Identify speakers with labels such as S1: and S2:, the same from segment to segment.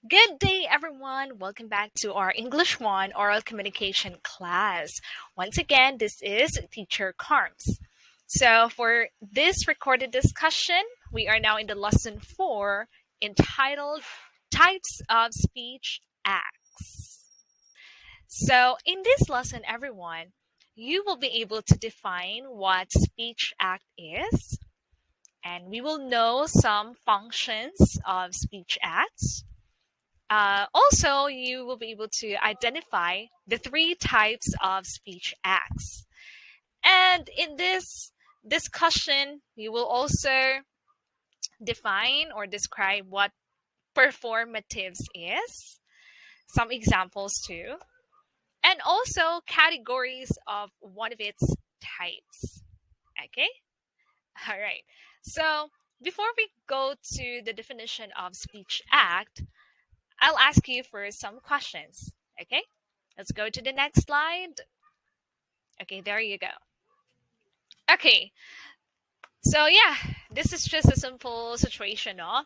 S1: Good day, everyone. Welcome back to our English 1 oral communication class. Once again, this is Teacher Carms. So, for this recorded discussion, we are now in the lesson 4 entitled Types of Speech Acts. So, in this lesson, everyone, you will be able to define what speech act is, and we will know some functions of speech acts. Also, you will be able to identify the three types of speech acts. And in this discussion, you will also define or describe what performatives is, some examples too, and also categories of one of its types. Okay? All right. So, before we go to the definition of speech act, I'll ask you for some questions. Okay? Let's go to the next slide. Okay, there you go. Okay, so yeah, this is just a simple situation, no?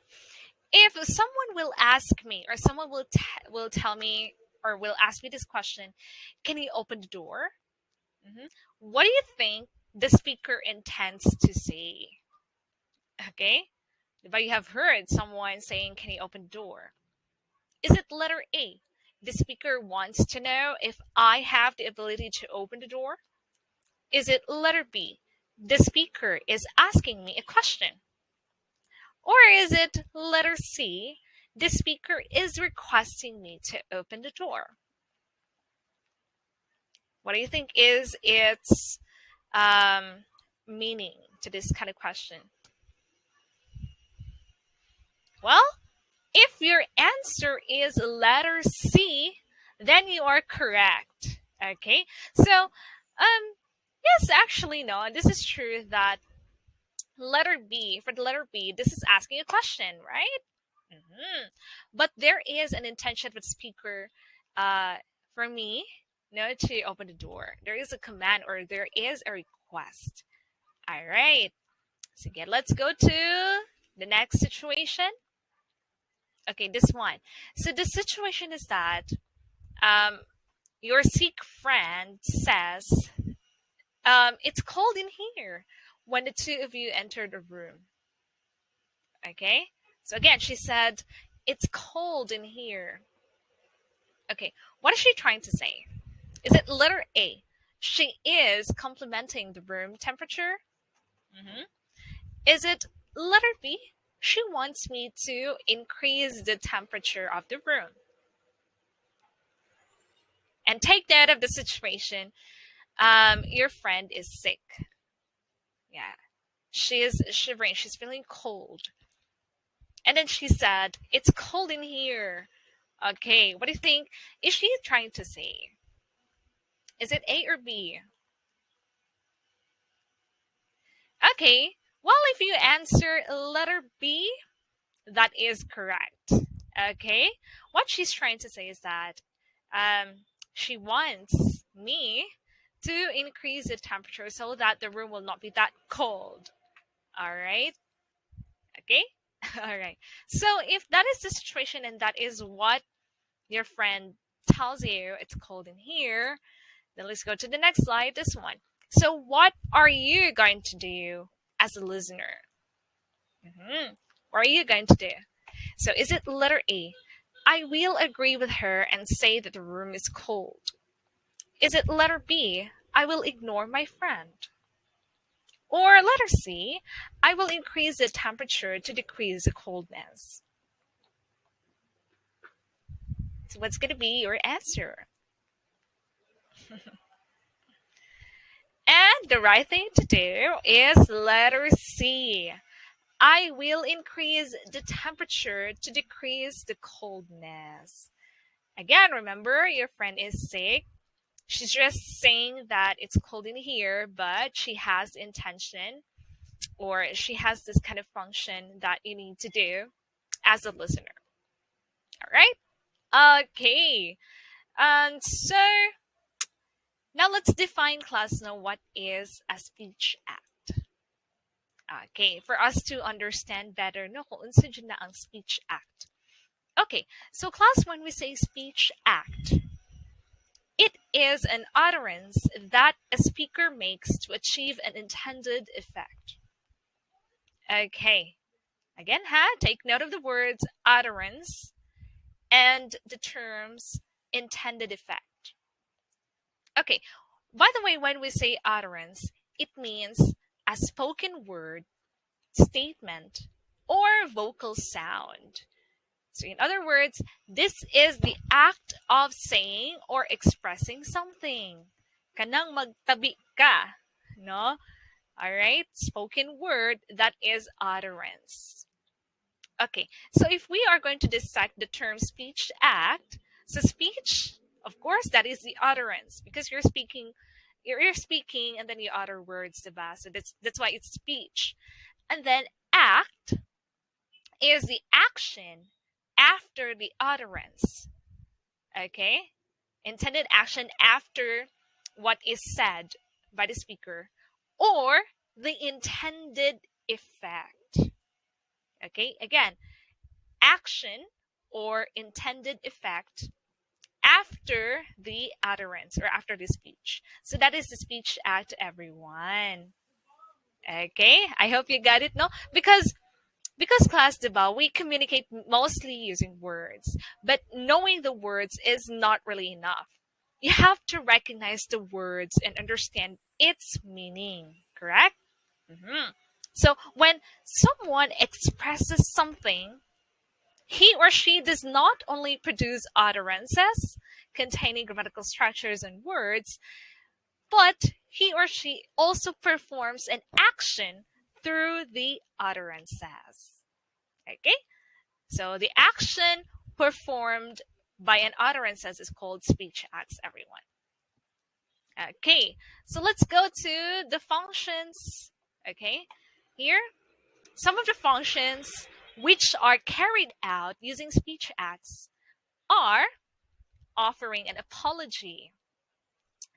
S1: If someone will ask me, or someone will tell me, or will ask me this question, can you open the door? What do you think the speaker intends to say? Okay, but you have heard someone saying, can you open the door? Is it letter A? The speaker wants to know if I have the ability to open the door? Is it letter B? The speaker is asking me a question. Or is it letter C? The speaker is requesting me to open the door. What do you think is its meaning to this kind of question? Well, if your answer is letter C, then you are correct. Okay, so yes, actually, no, this is true that letter B, for the letter B, this is asking a question, right? But there is an intention with speaker for me, to open the door. There is a command or there is a request. All right. So again, let's go to the next situation. Okay, this one. So the situation is that your sick friend says, it's cold in here when the two of you enter the room. Okay? So again, she said, it's cold in here. Okay, what is she trying to say? Is it letter A? She is complimenting the room temperature. Is it letter B? She wants me to increase the temperature of the room. And take note of the situation. Your friend is sick. Yeah. She is shivering. She's feeling cold. And then she said, it's cold in here. Okay, what do you think is she trying to say? Is it A or B? Okay, well, if you answer letter B, that is correct. Okay, what she's trying to say is that she wants me to increase the temperature so that the room will not be that cold. All right. Okay. All right. So if that is the situation and that is what your friend tells you, it's cold in here, then let's go to the next slide, this one. So what are you going to do as a listener? What are you going to do? So is it letter A? I will agree with her and say that the room is cold. Is it letter B? I will ignore my friend. Or letter C? I will increase the temperature to decrease the coldness. So what's going to be your answer? And the right thing to do is letter C. I will increase the temperature to decrease the coldness. Again, remember, your friend is sick. She's just saying that it's cold in here, but she has the intention or she has this kind of function that you need to do as a listener. All right? Okay. And so now let's define, class, now what is a speech act. Okay, for us to understand better, no, kung unsa dyan na ang speech act. Okay, so class, when we say speech act, it is an utterance that a speaker makes to achieve an intended effect. Okay, again, take note of the words utterance and the terms intended effect. Okay, by the way, when we say utterance, it means a spoken word, statement, or vocal sound. So in other words, this is the act of saying or expressing something. Kanang magtabi ka, no? All right, spoken word, that is utterance. Okay, so if we are going to dissect the term speech act, so speech, of course, that is the utterance because you're speaking, you're speaking, and then you utter words, diba? So that's why it's speech. And then act is the action after the utterance. Okay, intended action after what is said by the speaker, or the intended effect. Okay, again, action or intended effect after the utterance or after the speech. So that is the speech act, everyone. Okay, I hope you got it, no? Because class, diba, we communicate mostly using words, but knowing the words is not really enough. You have to recognize the words and understand its meaning, correct? So when someone expresses something, he or she does not only produce utterances containing grammatical structures and words, but he or she also performs an action through the utterances. Okay? So the action performed by an utterances is called speech acts, everyone. Okay, so let's go to the functions. Okay, here, some of the functions which are carried out using speech acts are offering an apology.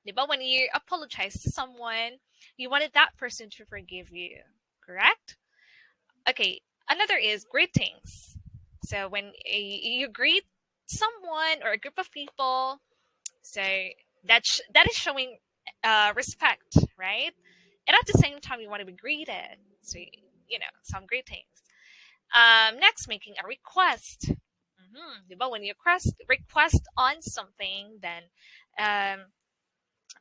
S1: Diba? When you apologize to someone, you wanted that person to forgive you, correct? Okay, another is greetings. So when you greet someone or a group of people, so that is showing respect, right? And at the same time, you want to be greeted. So, some greetings. Next, making a request. Diba? When you request on something, then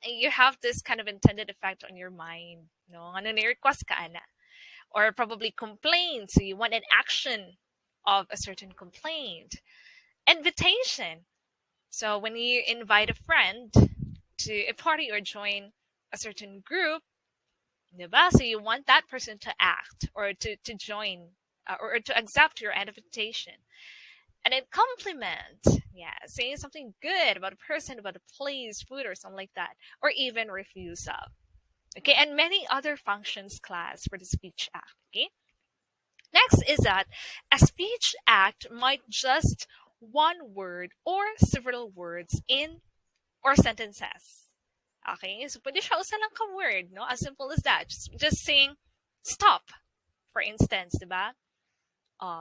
S1: you have this kind of intended effect on your mind. No, ano ni-request ka, ana? Or probably complaint. So you want an action of a certain complaint. Invitation. So when you invite a friend to a party or join a certain group, diba? So you want that person to act or to join or to accept your invitation. And then compliment. Yeah, saying something good about a person, about a place, food, or something like that. Or even refusal. Okay, and many other functions, class, for the speech act. Okay. Next is that a speech act might just one word or several words in or sentences. Okay, so pwede siya usa lang ka word, no? As simple as that. Just saying stop, for instance, diba?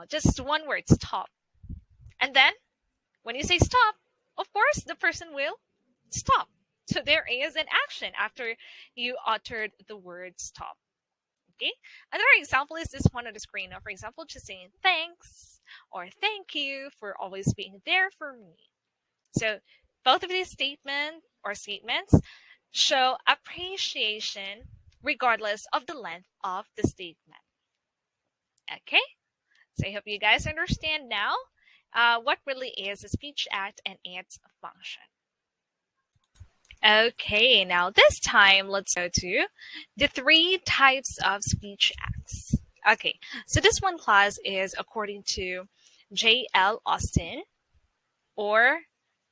S1: Just one word, stop. And then, when you say stop, of course, the person will stop. So there is an action after you uttered the word stop. Okay. Another example is this one on the screen. Now, for example, just saying thanks or thank you for always being there for me. So both of these statements show appreciation regardless of the length of the statement. Okay. So I hope you guys understand now what really is a speech act and its function. Okay, now this time let's go to the 3 types of speech acts. Okay, so this one, class, is according to J.L. Austin, or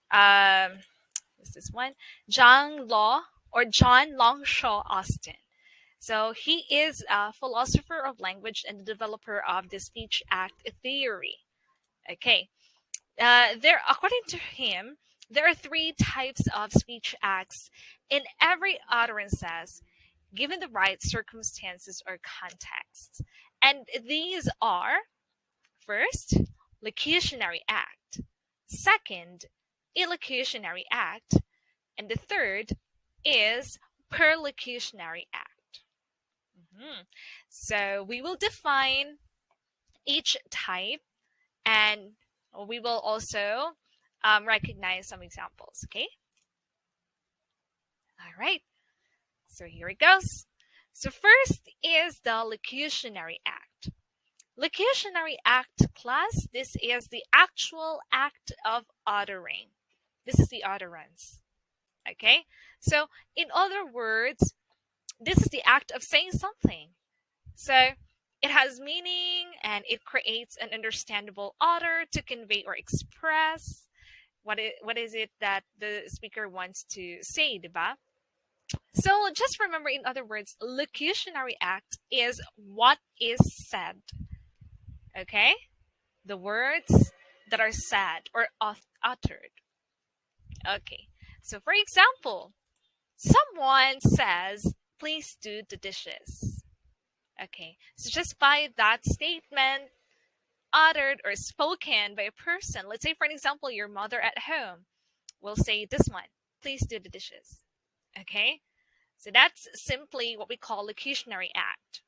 S1: what's this one? John Longshaw Austin. So he is a philosopher of language and the developer of the speech act theory. Okay, according to him, there are 3 types of speech acts in every utterances given the right circumstances or context. And these are, first, locutionary act. Second, illocutionary act. And the third is perlocutionary act. So we will define each type, and we will also recognize some examples, okay? All right, so here it goes. So first is the locutionary act. Locutionary act class, this is the actual act of uttering. This is the utterance, okay? So in other words, this is the act of saying something. So it has meaning and it creates an understandable utter to convey or express what is it that the speaker wants to say, diba? So just remember, in other words, locutionary act is what is said. Okay? The words that are said or uttered. Okay. So for example, someone says, please do the dishes. Okay. So just by that statement uttered or spoken by a person, let's say for an example, your mother at home will say this one, please do the dishes. Okay? So that's simply what we call locutionary act.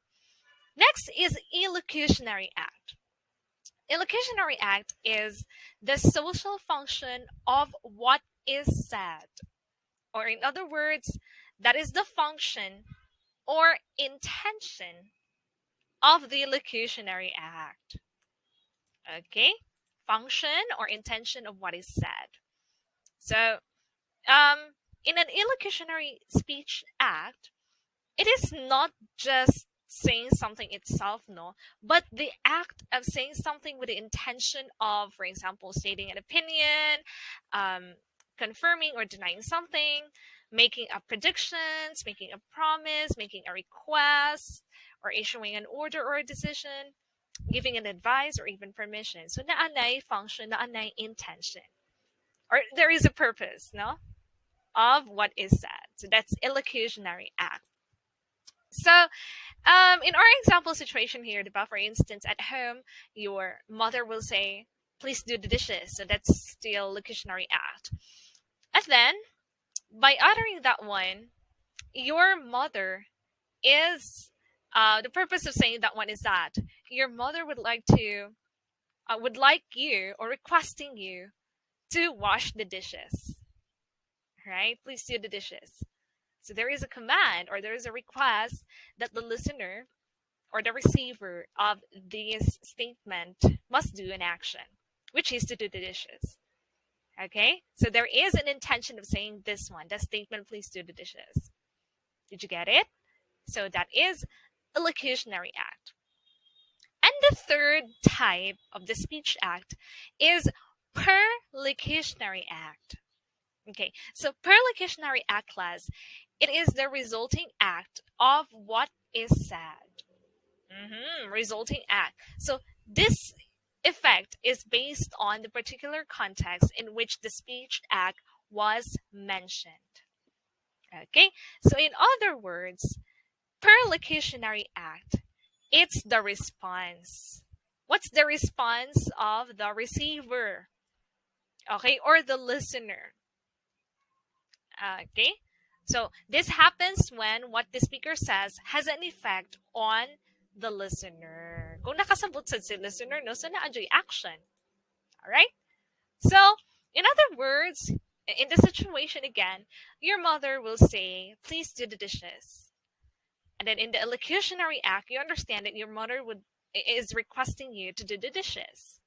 S1: Next is illocutionary act. Illocutionary act is the social function of what is said. Or in other words, that is the function or intention of the illocutionary act. Okay? Function or intention of what is said. So, in an illocutionary speech act, it is not just saying something itself, no, but the act of saying something with the intention of, for example, stating an opinion, confirming or denying something, making a predictions, making a promise, making a request, or issuing an order or a decision, giving an advice, or even permission. So naanay function, naanay intention. Or there is a purpose, no, of what is said. So that's illocutionary act. So, in our example situation here, for instance, at home, your mother will say, please do the dishes. So that's still locutionary act. And then, by uttering that one, your mother is, the purpose of saying that one is that your mother would like you or requesting you to wash the dishes. Right? Please do the dishes. So there is a command or there is a request that the listener or the receiver of this statement must do an action, which is to do the dishes. Okay? So there is an intention of saying this one, the statement, please do the dishes. Did you get it? So that is a locutionary act. And the third type of the speech act is perlocutionary act. Okay, so perlocutionary act class, it is the resulting act of what is said. Resulting act. So this effect is based on the particular context in which the speech act was mentioned. Okay, so in other words, perlocutionary act, it's the response. What's the response of the receiver? Okay, or the listener. Okay, so this happens when what the speaker says has an effect on the listener. Kung nakasabot sa si listener, no, so na-enjoy action. Alright? So, in other words, in the situation again, your mother will say, please do the dishes. And then in the illocutionary act, you understand that your mother is requesting you to do the dishes.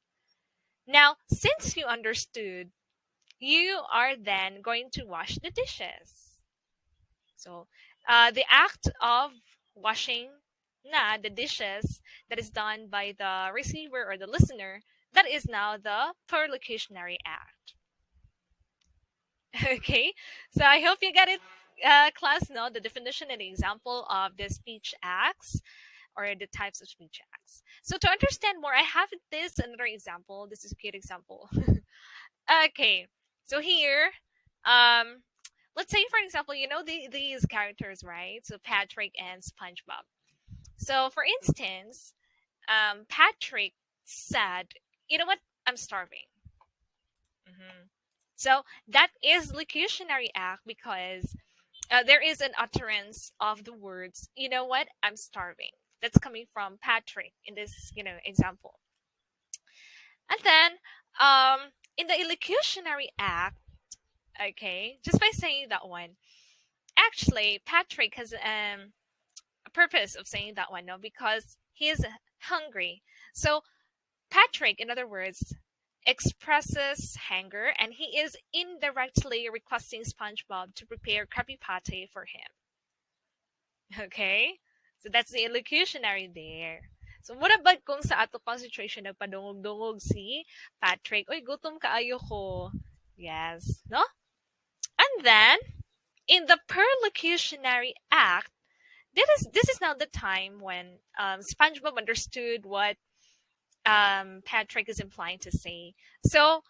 S1: Now, since you understood, you are then going to wash the dishes. So, the act of washing the dishes that is done by the receiver or the listener, that is now the perlocutionary act. Okay, so I hope you get it, class, no, the definition and the example of the speech acts or the types of speech acts. So to understand more, I have this another example. This is a cute example. Okay, so here, let's say for example, you know these characters, right? So Patrick and SpongeBob. So for instance, Patrick said, "You know what? I'm starving." Mhm. So that is locutionary act because there is an utterance of the words, you know what, I'm starving. That's coming from Patrick in this, example. And then in the illocutionary act, okay, just by saying that one, actually Patrick has a purpose of saying that one, no, because he is hungry. So Patrick, in other words, expresses hunger and he is indirectly requesting SpongeBob to prepare Krabby Patty for him. Okay? So that's the illocutionary there. So what about kung sa ato pang situation nagpadungog-dungog si Patrick, "Uy, gutom kaayo ko." Yes, no? And then in the perlocutionary act, this is now the time when SpongeBob understood what Patrick is implying to say. So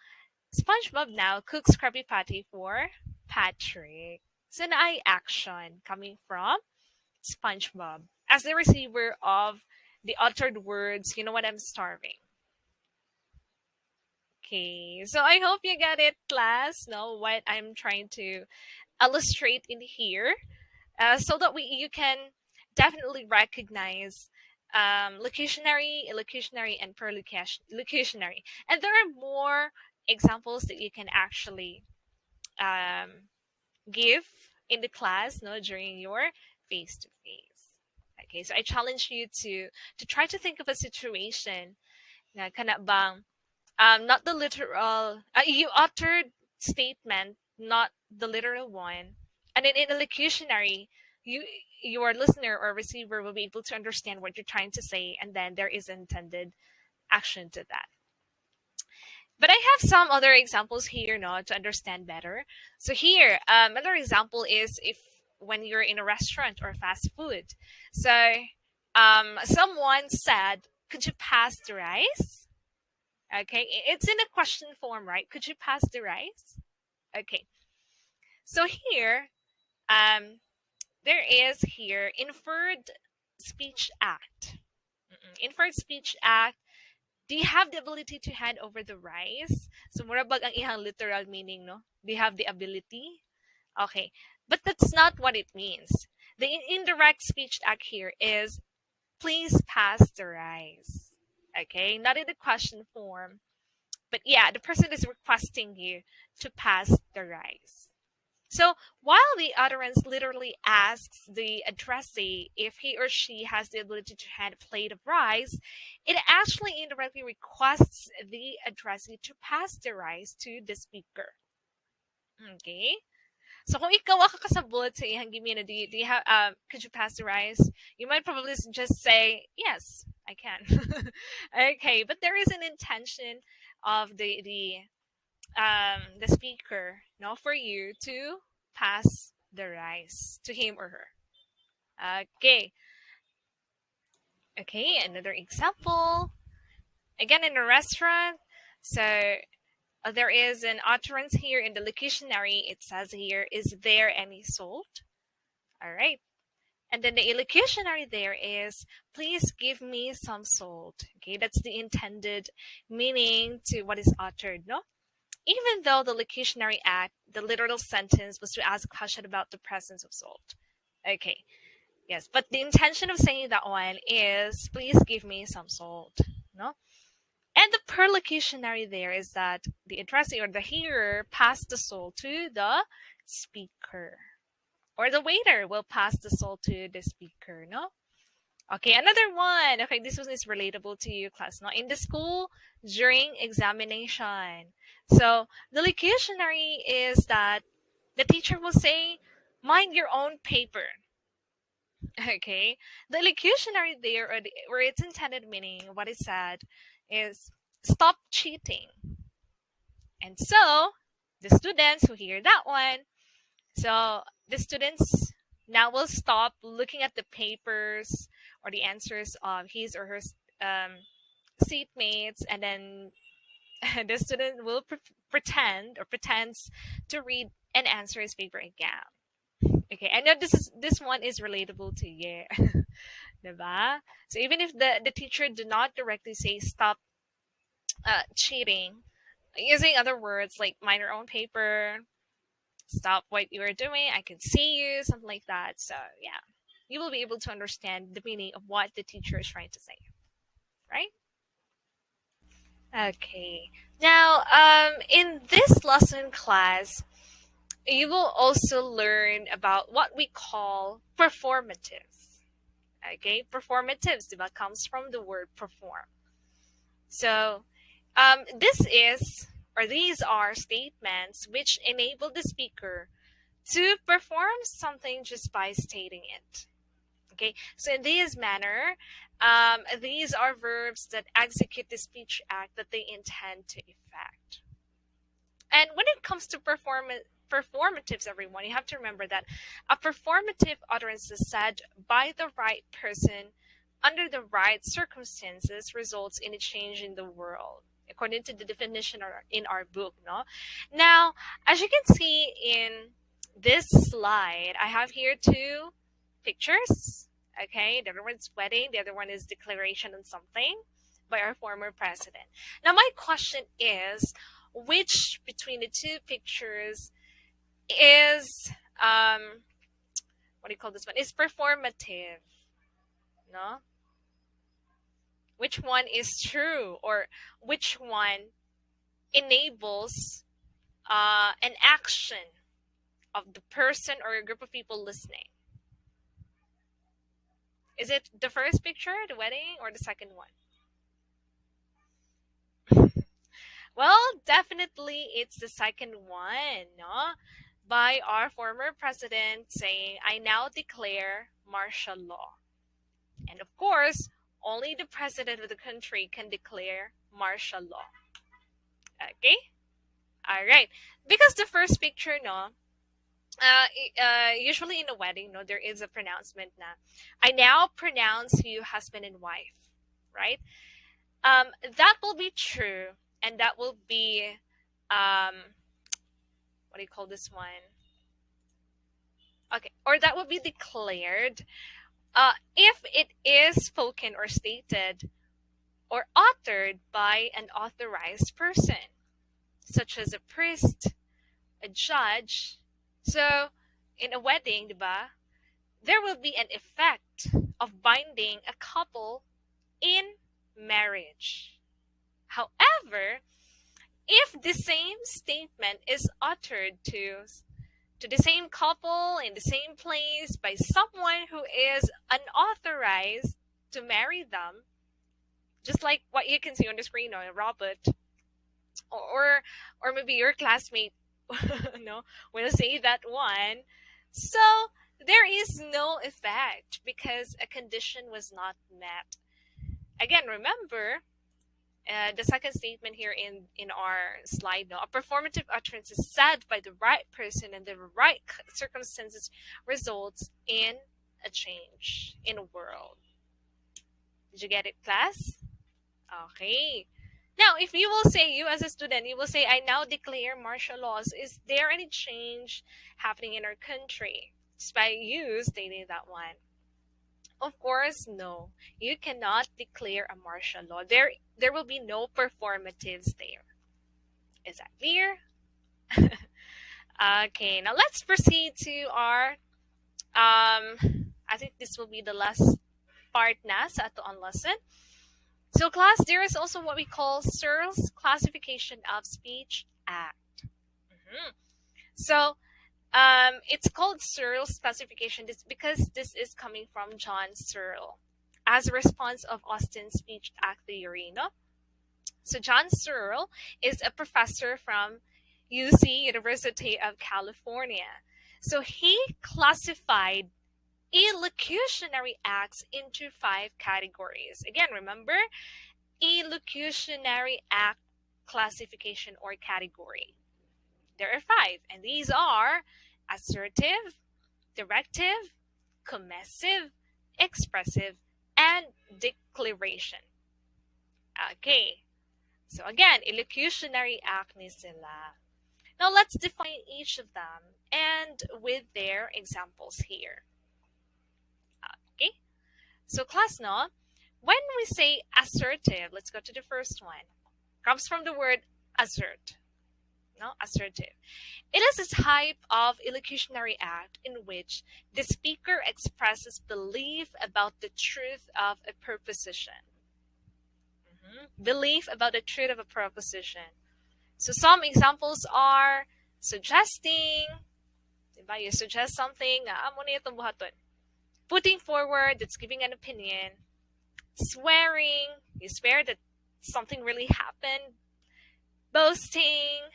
S1: SpongeBob now cooks Krabby Patty for Patrick. So na ay action coming from SpongeBob as the receiver of the uttered words, you know what, I'm starving. Okay, so I hope you get it, class. Know what I'm trying to illustrate in here, so that you can definitely recognize locutionary, illocutionary, and perlocutionary. And there are more examples that you can actually um, give in the class, no, during your face to face. Okay, so I challenge you to try to think of a situation na kana bang not the literal you uttered statement, not the literal one, and then in a locutionary, you your listener or receiver will be able to understand what you're trying to say, and then there is intended action to that. But I have some other examples here, no, to understand better. So here, another example is if when you're in a restaurant or fast food. So, someone said, "Could you pass the rice?" Okay, it's in a question form, right? Could you pass the rice? Okay, so here, um, there is here inferred speech act. Inferred speech act. Do you have the ability to hand over the rice? So murabag ang ihang literal meaning, no? Do you have the ability? Okay. But that's not what it means. The indirect speech act here is please pass the rice. Okay? Not in the question form. But yeah, the person is requesting you to pass the rice. So while the utterance literally asks the addressee if he or she has the ability to hand a plate of rice, it actually indirectly requests the addressee to pass the rice to the speaker. Okay? So kung ikaw ang kakasabot sa ihang gimina, do you have, could you pass the rice? You might probably just say, yes, I can. Okay, but there is an intention of the speaker, no, for you to pass the rice to him or her. Okay. Okay, another example. Again, in a restaurant. So there is an utterance here in the locutionary. It says here, is there any salt? All right. And then the illocutionary there is, please give me some salt. Okay, that's the intended meaning to what is uttered, no? Even though the locutionary act, the literal sentence was to ask a question about the presence of salt. Okay, yes, but the intention of saying that one is, please give me some salt, no? And the perlocutionary there is that the addressee or the hearer passed the salt to the speaker. Or the waiter will pass the salt to the speaker, no? Okay, another one. Okay, this one is relatable to you, class. Now, in the school during examination. So the locutionary is that the teacher will say, "Mind your own paper." Okay, the locutionary there, or its intended meaning, what is said, is stop cheating. And so the students who hear that one, so the students now will stop looking at the papers or the answers of his or her seatmates, and then the student will pretend or pretends to read and answer his paper again. Okay, I know this one is relatable to you. Diba? So even if the teacher did not directly say stop cheating, Using other words like mind your own paper, stop what you are doing, I can see you, something like that. So yeah, you will be able to understand the meaning of what the teacher is trying to say, right? Okay. Now, in this lesson class, you will also learn about what we call performatives. Okay, performatives that comes from the word perform. So, this is or these are statements which enable the speaker to perform something just by stating it. Okay, so in this manner, these are verbs that execute the speech act that they intend to effect. And when it comes to performatives, everyone, you have to remember that a performative utterance is said by the right person under the right circumstances results in a change in the world, according to the definition in our book. No, now as you can see in this slide, I have here two pictures. Okay, the other one's wedding, the other one is declaration on something by our former president. Now my question is, which between the two pictures is what do you call this one, is performative? No, which one is true, or which one enables an action of the person or a group of people listening? Is it the first picture, the wedding, or the second one? Well, definitely it's the second one, no? By our former president saying, I now declare martial law. And of course, only the president of the country can declare martial law. Okay? All right. Because the first picture, no, usually in a wedding, no, there is a pronouncement na, I now pronounce you husband and wife, right? That will be true, and that will be, what do you call this one? Okay, or that will be declared if it is spoken or stated or authored by an authorized person, such as a priest, a judge. So, in a wedding, diba, there will be an effect of binding a couple in marriage. However, if the same statement is uttered to the same couple in the same place by someone who is unauthorized to marry them, just like what you can see on the screen, or Robert, or maybe your classmate, no, will say that one. So there is no effect because a condition was not met. Again, remember, the second statement here in our slide, no, a performative utterance is said by the right person and the right circumstances results in a change in a world. Did you get it, class? Okay. Now, if you will say, you as a student, you will say, I now declare martial laws. Is there any change happening in our country just by you stating that one? Of course, no. You cannot declare a martial law. There will be no performatives there. Is that clear? Okay, now let's proceed to our, I think this will be the last part na sa atoang lesson. So class, there is also what we call Searle's Classification of Speech Act. So it's called Searle's classification because this is coming from John Searle as a response of Austin's Speech Act theory. No? So John Searle is a professor from UC, University of California. So he classified elocutionary acts into 5 categories. Again, remember, elocutionary act classification or category. There are 5, and these are assertive, directive, commissive, expressive, and declaration. Okay, so again, elocutionary act ni sila. Now let's define each of them and with their examples here. Okay, so class, no, when we say assertive, let's go to the first one. Comes from the word assert. No, assertive. It is a type of illocutionary act in which the speaker expresses belief about the truth of a proposition. Belief about the truth of a proposition. So some examples are suggesting, diba? You suggest something, amo na itong buhaton. Putting forward, that's giving an opinion. Swearing, you swear that something really happened. Boasting,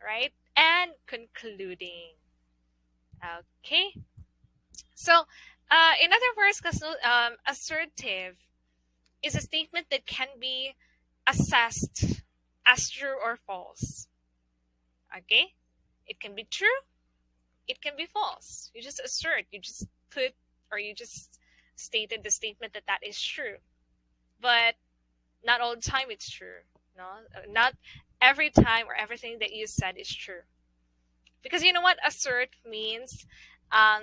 S1: right? And concluding. Okay. So, in other words, assertive is a statement that can be assessed as true or false. Okay? It can be true, it can be false. You just assert, you just put, or you just stated the statement that that is true. But not all the time it's true. No, not every time or everything that you said is true. Because you know what assert means?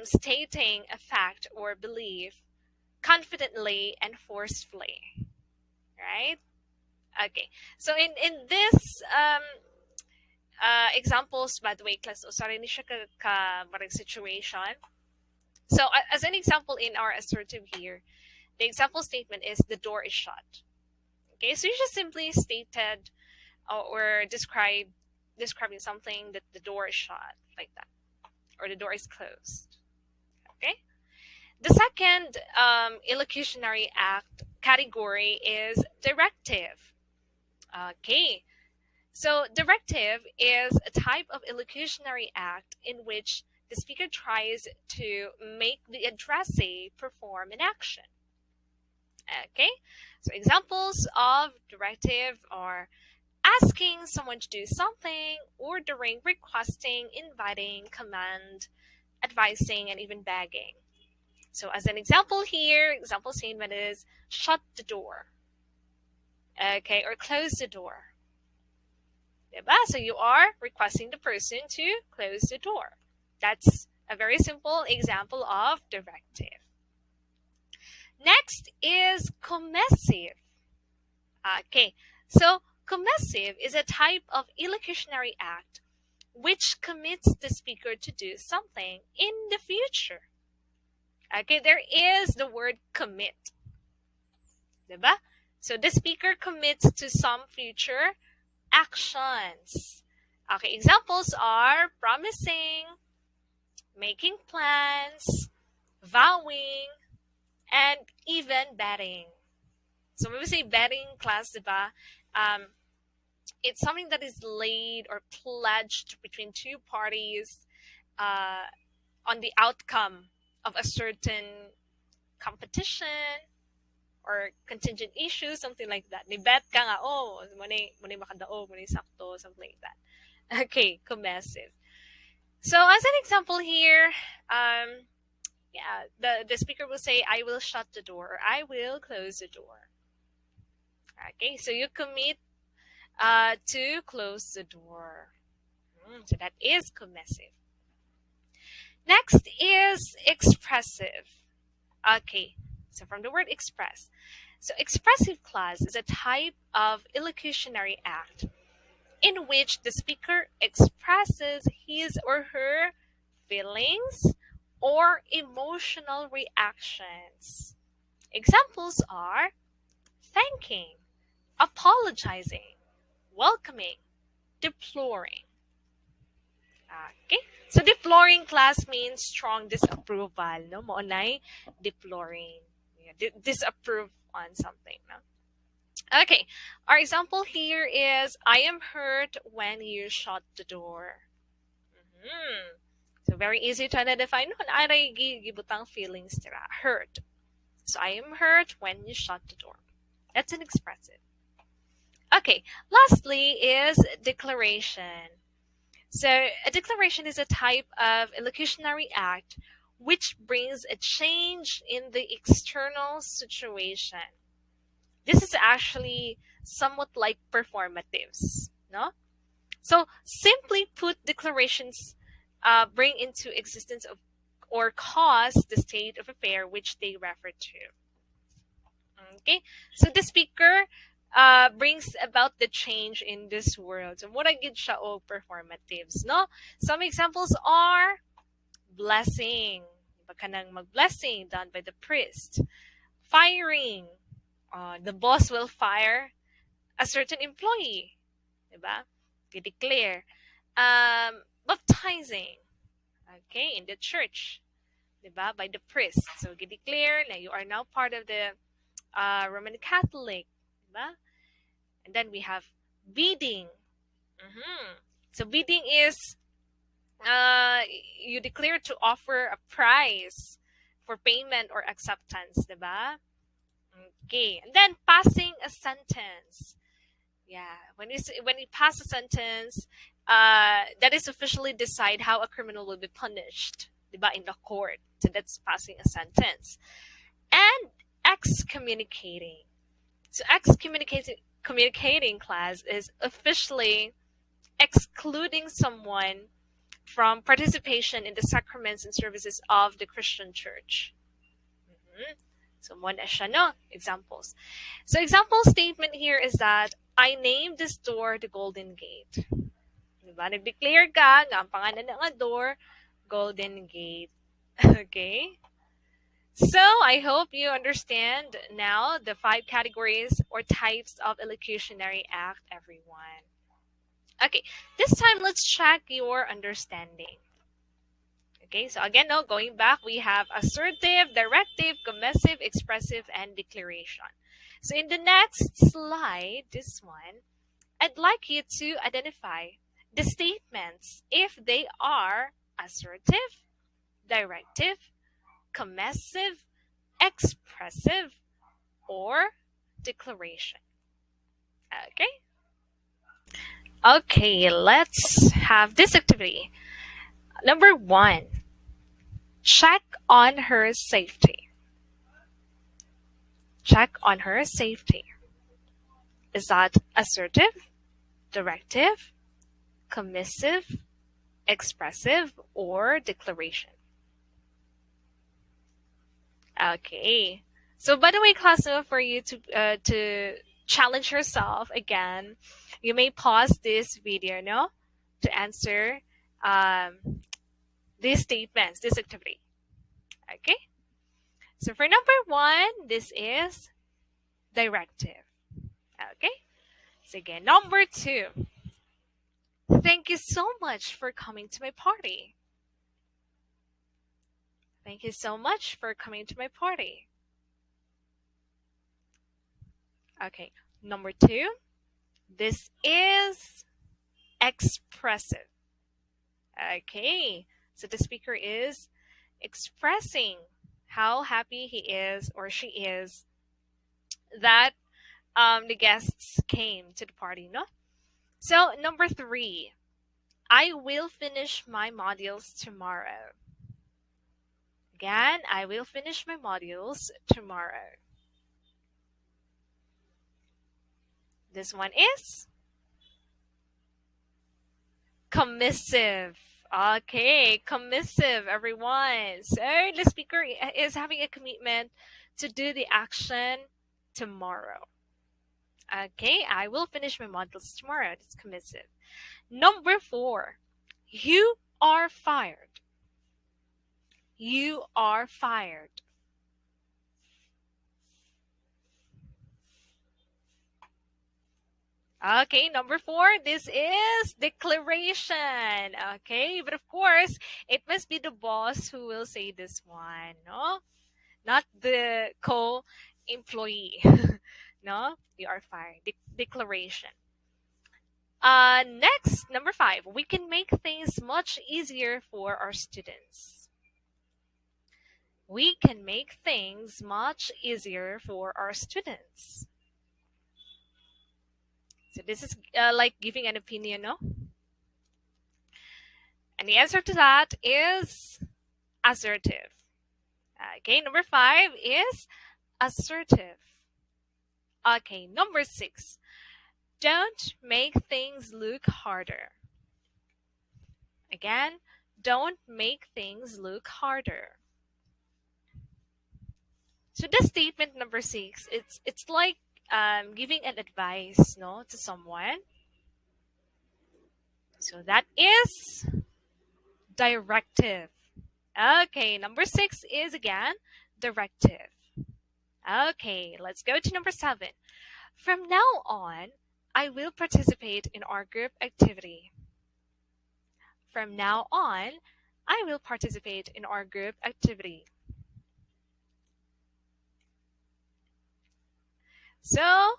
S1: Stating a fact or belief confidently and forcefully, right? Okay, so in this examples, by the way, class, sorry, ni siya ka situation. So as an example in our assertive here, the example statement is the door is shut. Okay, so you just simply stated or describing something that the door is shut, like that, or the door is closed. Okay. The second illocutionary act category is directive. Okay, so directive is a type of illocutionary act in which the speaker tries to make the addressee perform an action. Okay, so examples of directive are asking someone to do something, ordering, requesting, inviting, command, advising, and even begging. So as an example here, example statement is shut the door. Okay, or close the door. Diba? So you are requesting the person to close the door. That's a very simple example of directive. Next is commissive. Okay, so commissive is a type of illocutionary act which commits the speaker to do something in the future. Okay, there is the word commit. Diba? So the speaker commits to some future actions. Okay, examples are promising, making plans, vowing, and even betting. So when we say betting, class, diba, it's something that is laid or pledged between two parties on the outcome of a certain competition or contingent issue, something like that. Ni bet ka nga, oh, muna makadaog, muna sakto, something like that. Okay, commissive. So as an example here, the speaker will say, I will shut the door, or I will close the door. Okay, so you commit to close the door. So that is commissive. Next is expressive. Okay, so from the word express. So expressive class is a type of illocutionary act in which the speaker expresses his or her feelings or emotional reactions. Examples are thanking, apologizing, welcoming, deploring. Okay, so deploring class means strong disapproval, no? Moonay deploring, disapprove on something, no? Okay, our example here is I am hurt when you shut the door. So very easy to identify. No, aray gibutang feelings tira. Hurt. So I am hurt when you shut the door. That's an expressive. Okay, lastly is declaration. So a declaration is a type of illocutionary act which brings a change in the external situation. This is actually somewhat like performatives, no? So simply put, declarations bring into existence of or cause the state of affair which they refer to. Okay, so the speaker brings about the change in this world. So mura gid siya og performatives, no? Some examples are blessing. Iba ka nang mag-blessing done by the priest. Firing. The boss will fire a certain employee. Diba? I-declare. Baptizing. Okay, in the church. Diba? By the priest. So, i-declare na you are now part of the Roman Catholic. Diba? And then we have bidding. So, bidding is you declare to offer a price for payment or acceptance, diba? Okay, and then passing a sentence. Yeah, when you pass a sentence, that is officially decide how a criminal will be punished, diba, in the court. So that's passing a sentence. And excommunicating. So excommunicating class is officially excluding someone from participation in the sacraments and services of the Christian Church. So, mo na siya, no? Examples. So, example statement here is that, I named this door the Golden Gate. Diba? Nag-declare ka nga ang pangalan ng door, Golden Gate. Okay? So, I hope you understand now the 5 categories or types of elocutionary act, everyone. Okay, this time let's check your understanding. Okay, so again, no, going back, we have assertive, directive, commissive, expressive, and declaration. So in the next slide, this one, I'd like you to identify the statements if they are assertive, directive, commissive, expressive, or declaration. Okay? Okay, let's have this activity. Number 1, check on her safety. Check on her safety. Is that assertive, directive, commissive, expressive, or declaration? Okay. So by the way, class, for you to challenge yourself again, you may pause this video, no, to answer these statements, this activity. Okay. So for number 1, this is directive. Okay. So again, number 2. Thank you so much for coming to my party. Thank you so much for coming to my party. Okay. Number 2. This is expressive. Okay. So the speaker is expressing how happy he is or she is that the guests came to the party, no? So number 3, I will finish my modules tomorrow. Again, I will finish my modules tomorrow. This one is commissive. Okay, commissive, everyone. So the speaker is having a commitment to do the action tomorrow. Okay, I will finish my modules tomorrow. It's commissive. Number 4, you are fired. You are fired. Okay, number 4, this is declaration. Okay, but of course, it must be the boss who will say this one, no? Not the co-employee. No, you are fired. Declaration. Next, number 5, we can make things much easier for our students. We can make things much easier for our students. So this is like giving an opinion, no? And the answer to that is assertive. Okay, number 5 is assertive. Okay, number 6, don't make things look harder. Again, don't make things look harder. So this statement number 6, it's like giving an advice, no, to someone. So that is directive. Okay, number 6 is again directive. Okay, let's go to number 7. From now on, I will participate in our group activity. From now on, I will participate in our group activity. So,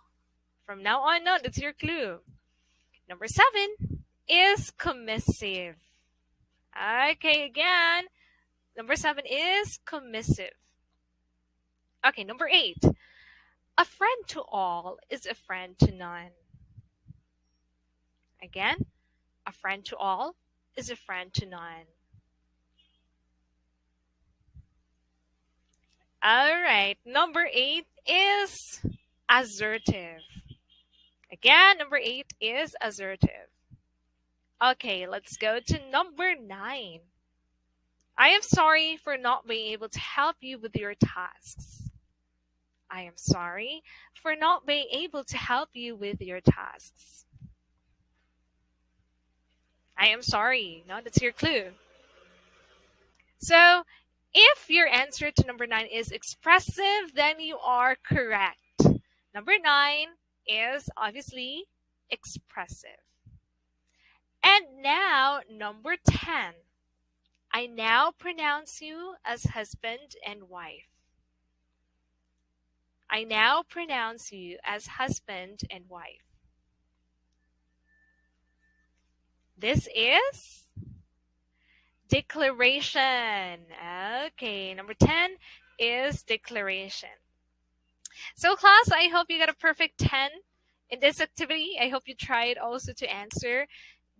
S1: from now on, no, that's your clue. Number 7 is commissive. Okay, again, number 7 is commissive. Okay, number 8. A friend to all is a friend to none. Again, a friend to all is a friend to none. All right, number 8 is assertive. Again, number 8 is assertive. Okay, let's go to number 9. I am sorry for not being able to help you with your tasks. I am sorry for not being able to help you with your tasks. I am sorry. No, that's your clue. So, if your answer to number 9 is expressive, then you are correct. Number 9 is obviously expressive. And now, number 10. I now pronounce you as husband and wife. I now pronounce you as husband and wife. This is declaration. Okay, number 10 is declaration. So class, I hope you got a perfect 10 in this activity. I hope you tried also to answer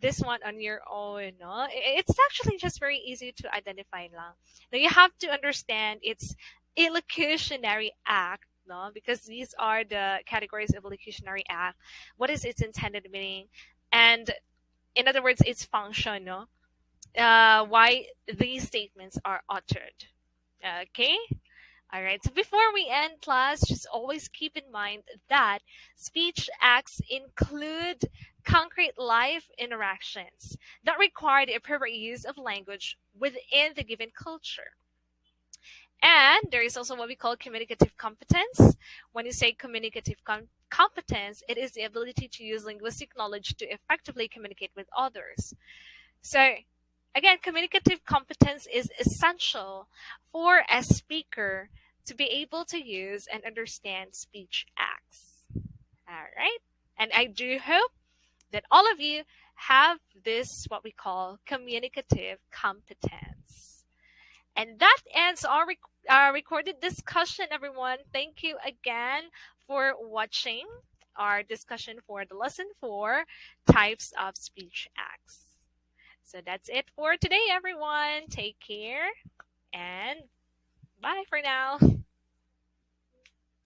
S1: this one on your own. No? It's actually just very easy to identify lang. Now you have to understand it's illocutionary act, no? Because these are the categories of illocutionary act. What is its intended meaning? And in other words, its function, no? Why these statements are uttered. Okay? All right, so before we end class, just always keep in mind that speech acts include concrete life interactions that require the appropriate use of language within the given culture. And there is also what we call communicative competence. When you say communicative competence, it is the ability to use linguistic knowledge to effectively communicate with others. So, again, communicative competence is essential for a speaker to be able to use and understand speech acts. All right? And I do hope that all of you have this, what we call communicative competence. And that ends our recorded discussion, everyone. Thank you again for watching our discussion for the lesson 4, types of speech acts. So that's it for today, everyone. Take care and bye for now.